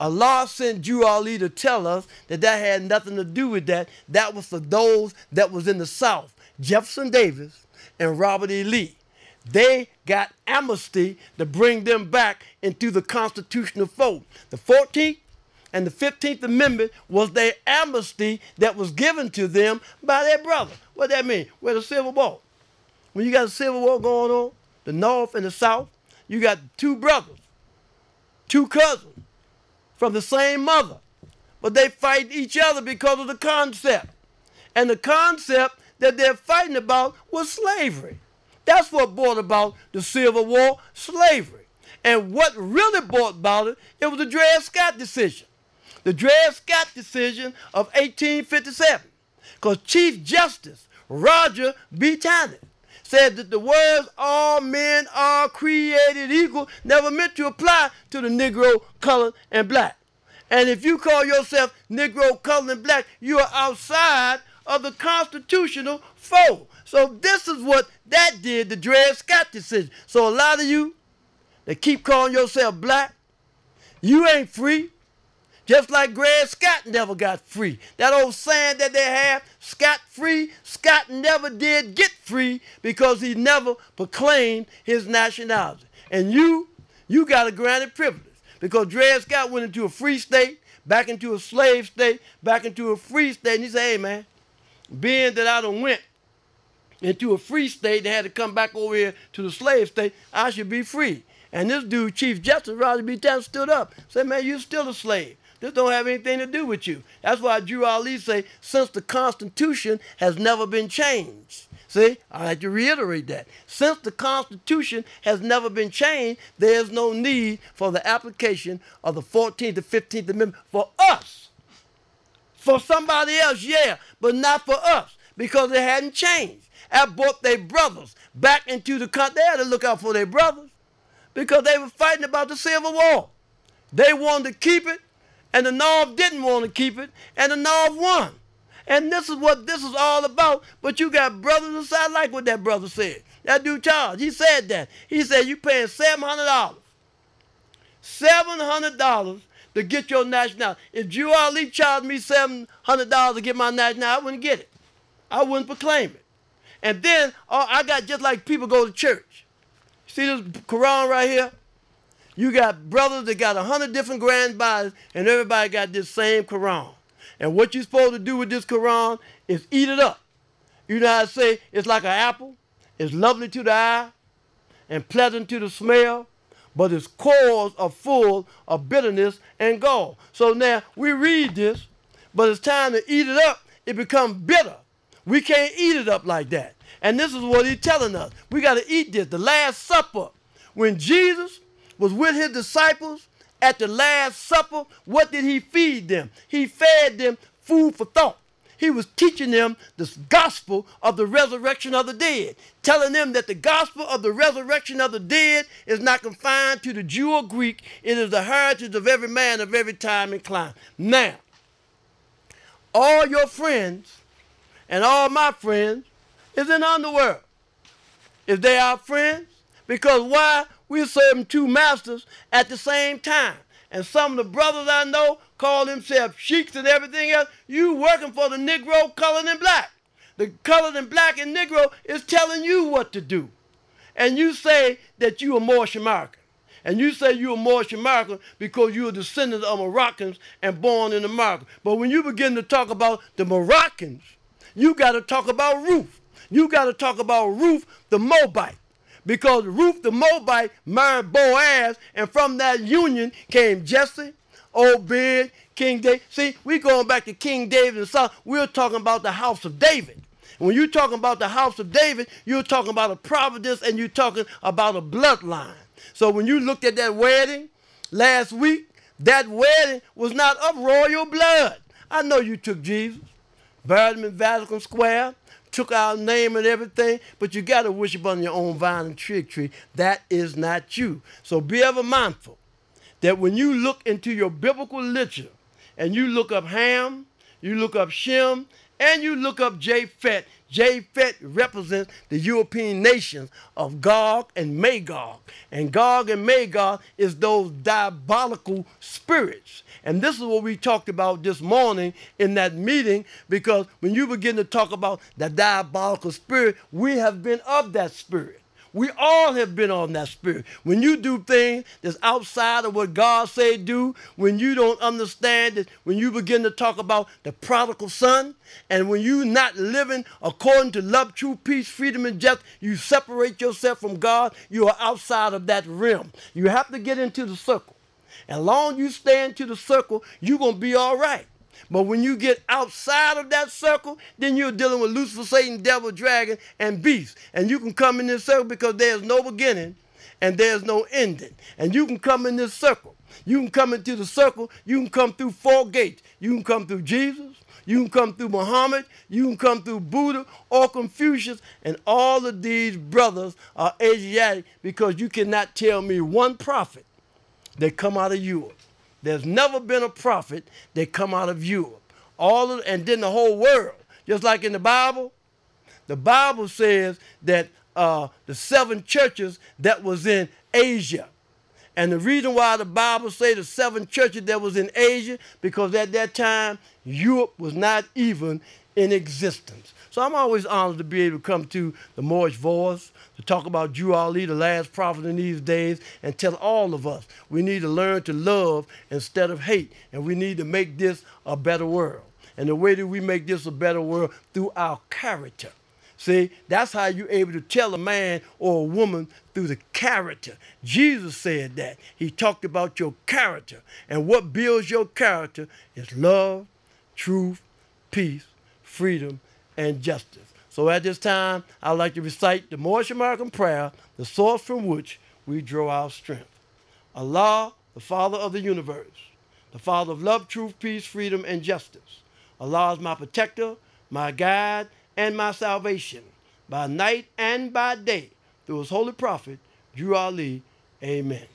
[SPEAKER 2] Allah sent Drew Ali to tell us that that had nothing to do with that. That was for those that was in the South. Jefferson Davis and Robert E. Lee. They got amnesty to bring them back into the constitutional fold. The 14th and the 15th Amendment was their amnesty that was given to them by their brother. What that mean? Well, the Civil War. When you got a Civil War going on, the North and the South, you got two brothers, two cousins from the same mother, but they fight each other because of the concept. And the concept that they're fighting about was slavery. That's what brought about the Civil War, slavery. And what really brought about it, it was the Dred Scott decision. The Dred Scott decision of 1857. Because Chief Justice Roger B. Taney said that the words all men are created equal never meant to apply to the Negro, colored, and black. And if you call yourself Negro, colored, and black, you are outside of the constitutional fold. So this is what that did, the Dred Scott decision. So a lot of you that keep calling yourself black, you ain't free. Just like Dred Scott never got free. That old saying that they have, Scott free, Scott never did get free because he never proclaimed his nationality. And you got a granted privilege because Dred Scott went into a free state, back into a slave state, back into a free state, and he said, hey man, being that I done went into a free state. They had to come back over here to the slave state. I should be free. And this dude, Chief Justice Roger B. Tanner, stood up, said, man, you're still a slave. This don't have anything to do with you. That's why Drew Ali say, since the Constitution has never been changed. See, I like to reiterate that. Since the Constitution has never been changed, there is no need for the application of the 14th and 15th Amendment for us. For somebody else, yeah, but not for us, because it hadn't changed. That brought their brothers back into the country. They had to look out for their brothers because they were fighting about the Civil War. They wanted to keep it, and the North didn't want to keep it, and the North won. And this is what this is all about. But you got brothers inside. I like what that brother said. That dude Charles, he said that. He said you paying $700. $700 to get your nationality. If Drew Ali charged me $700 to get my nationality, I wouldn't get it. I wouldn't proclaim it. And then I got just like people go to church. See this Quran right here? You got brothers that got 100 different grand bodies, and everybody got this same Quran. And what you're supposed to do with this Quran is eat it up. You know how I say it's like an apple. It's lovely to the eye and pleasant to the smell, but its cores are full of bitterness and gall. So now we read this, but it's time to eat it up. It becomes bitter. We can't eat it up like that. And this is what he's telling us. We got to eat this. The Last Supper, when Jesus was with his disciples, at the Last Supper, what did he feed them? He fed them food for thought. He was teaching them the gospel of the resurrection of the dead, telling them that the gospel of the resurrection of the dead is not confined to the Jew or Greek. It is the heritage of every man of every time and clime. Now, all your friends and all my friends is in the underworld. Is they our friends? Because why? We're serving two masters at the same time. And some of the brothers I know call themselves sheiks and everything else. You working for the Negro colored and black. The colored and black and Negro is telling you what to do. And you say that you are Moorish American. And you say you are Moorish American because you are descendants of Moroccans and born in America. But when you begin to talk about the Moroccans, you got to talk about Ruth. You got to talk about Ruth the Moabite. Because Ruth the Moabite married Boaz, and from that union came Jesse, Obed, King David. See, we're going back to King David and Saul. We're talking about the house of David. When you're talking about the house of David, you're talking about a providence and you're talking about a bloodline. So when you looked at that wedding last week, that wedding was not of royal blood. I know you took Jesus, buried him in Vatican Square, took our name and everything, but you got to worship on your own vine and fig tree. That is not you. So be ever mindful that when you look into your biblical literature and you look up Ham, you look up Shem, and you look up Japheth. Japheth represents the European nations of Gog and Magog. And Gog and Magog is those diabolical spirits. And this is what we talked about this morning in that meeting, because when you begin to talk about the diabolical spirit, we have been of that spirit. We all have been on that spirit. When you do things that's outside of what God say do, when you don't understand it, when you begin to talk about the prodigal son, and when you're not living according to love, truth, peace, freedom, and justice, you separate yourself from God, you are outside of that realm. You have to get into the circle. As long as you stay into the circle, you're going to be all right. But when you get outside of that circle, then you're dealing with Lucifer, Satan, devil, dragon, and beast. And you can come in this circle because there's no beginning and there's no ending. And you can come in this circle. You can come into the circle. You can come through 4 gates. You can come through Jesus. You can come through Muhammad. You can come through Buddha or Confucius. And all of these brothers are Asiatic, because you cannot tell me one prophet that come out of Europe. There's never been a prophet that come out of Europe. And then the whole world. Just like in the Bible says that the 7 churches that was in Asia. And the reason why the Bible says the 7 churches that was in Asia, because at that time, Europe was not even in existence. So I'm always honored to be able to come to the Moorish Voice, to talk about Drew Ali, the last prophet in these days, and tell all of us we need to learn to love instead of hate, and we need to make this a better world. And the way that we make this a better world, through our character, See, that's how you're able to tell a man or a woman through the character. Jesus said that. He talked about your character. And what builds your character is love, truth, peace, freedom, and justice. So at this time, I'd like to recite the Moorish American prayer, the source from which we draw our strength. Allah, the Father of the universe, the Father of love, truth, peace, freedom, and justice. Allah is my protector, my guide, and my salvation, by night and by day, through his holy prophet, Drew Ali. Amen.